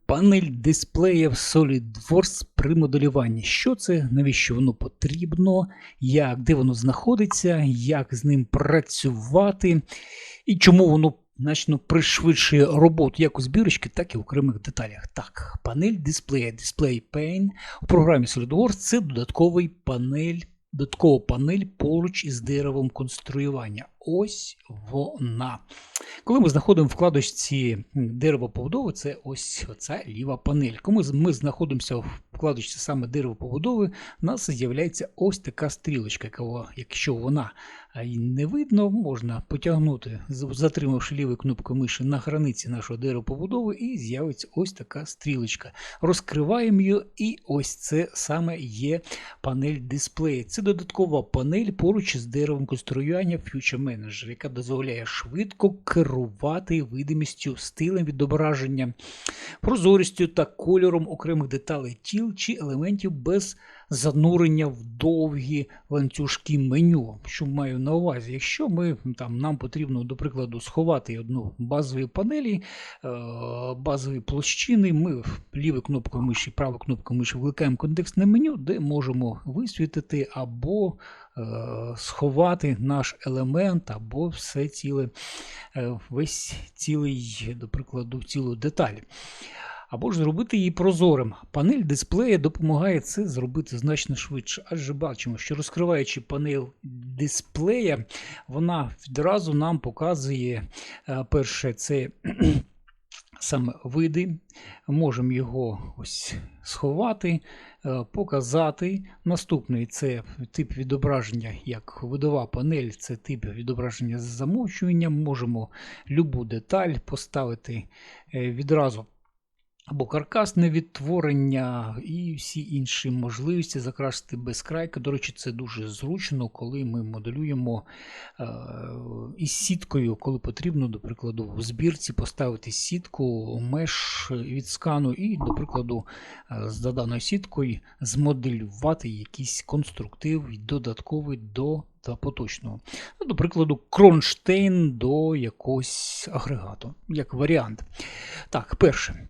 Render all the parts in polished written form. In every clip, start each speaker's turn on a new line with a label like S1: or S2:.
S1: Панель дисплея в SolidWorks при моделюванні. Що це, навіщо воно потрібно, де воно знаходиться, як з ним працювати і чому воно значно пришвидшує роботу як у збірочки, так і в окремих деталях. Так, панель дисплея, Display Pane у програмі SolidWorks – це додаткова панель поруч із деревом конструювання. Ось вона. Коли ми знаходимо в вкладочці дерево побудови, це ось оця ліва панель. Коли ми знаходимося в вкладочці саме дерево побудови, у нас з'являється ось така стрілочка. Якщо вона не видно, можна потягнути, затримавши лівою кнопкою миші на границі нашого дерева побудови, і з'явиться ось така стрілочка. Розкриваємо її, і ось це саме є панель дисплея. Це додаткова панель поруч із деревом конструювання Future Manager, яка дозволяє швидко керувати видимістю, стилем відображення, прозорістю та кольором окремих деталей тіл чи елементів без занурення в довгі ланцюжки меню. Що маю на увазі? Якщо нам потрібно, до прикладу, сховати одну базові панелі, базові площини, ми лівою кнопкою миші, правою кнопкою миші вкликаємо контекстне меню, де можемо висвітити або сховати наш елемент, або весь цілий, до прикладу, цілу деталь. Або ж зробити її прозорим. Панель дисплея допомагає це зробити значно швидше. Адже бачимо, що розкриваючи панель дисплея, вона відразу нам показує, перше, це саме види. Можемо його ось сховати, показати. Наступний – це тип відображення, як видова панель, це тип відображення з замовчуванням. Можемо любу деталь поставити відразу. Або каркасне відтворення і всі інші можливості закрасити без крайка. До речі, це дуже зручно, коли ми моделюємо із сіткою, коли потрібно, до прикладу, в збірці поставити сітку, меш від скану і, до прикладу, з даною сіткою змоделювати якийсь конструктив додатковий до поточного. До прикладу, кронштейн до якогось агрегату, як варіант. Так, перше.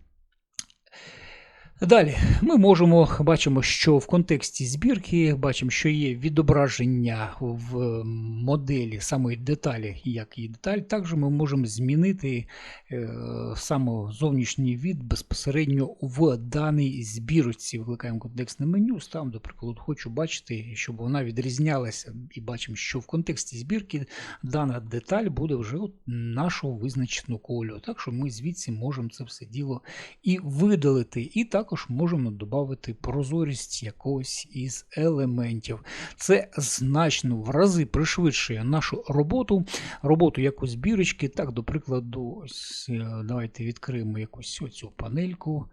S1: Далі ми бачимо, що в контексті збірки, бачимо, що є відображення в моделі самої деталі, як її деталь. Також ми можемо змінити саме зовнішній від безпосередньо в даній збірці. Викликаємо контекстне меню, ставимо, до прикладу, хочу бачити, щоб вона відрізнялася. І бачимо, що в контексті збірки дана деталь буде вже нашого визначеного кольору. Так що ми звідси можемо це все діло і видалити. І також можемо додати прозорість якогось із елементів. Це значно в рази пришвидшує нашу роботу як у збірочки. Так, до прикладу, ось, давайте відкриємо якусь оцю панельку,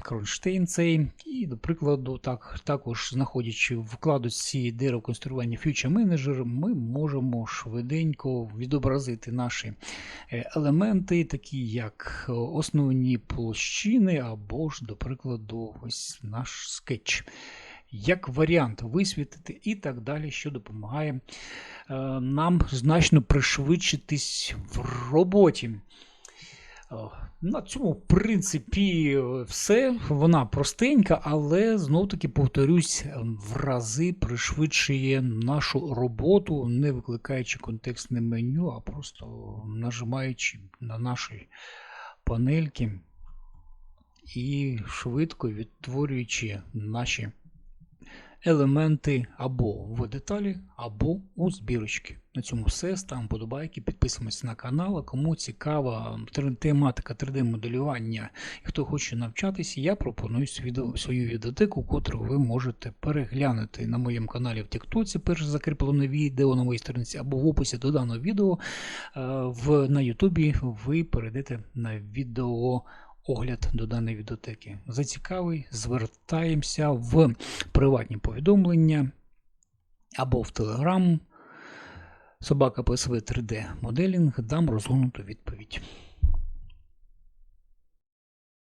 S1: кронштейн цей, і, до прикладу, також знаходячи в вкладочці дерево конструювання Future Manager, ми можемо швиденько відобразити наші елементи, такі як основні площини, або ж, до прикладу, ось наш скетч. Як варіант висвітити і так далі, що допомагає нам значно пришвидшитись в роботі. На цьому, в принципі, все. Вона простенька, але, знов-таки, повторюсь, в рази пришвидшує нашу роботу, не викликаючи контекстне меню, а просто нажимаючи на наші панельки і швидко відтворюючи наші елементи або в деталі, або у збірочки. На цьому все. Ставимо подобайки, підписуємося на канал. А кому цікава тематика 3D-моделювання і хто хоче навчатися, я пропоную свою відеотеку, котру ви можете переглянути на моєму каналі в Тіктоці, перше закріплене відео на моїй сторінці, або в описі до даного відео на Ютубі ви перейдете на відео огляд до даної відеотеки. Зацікавий, звертаємося в приватні повідомлення або в Telegram, @PSV 3D моделінг, дам розгорнуту відповідь.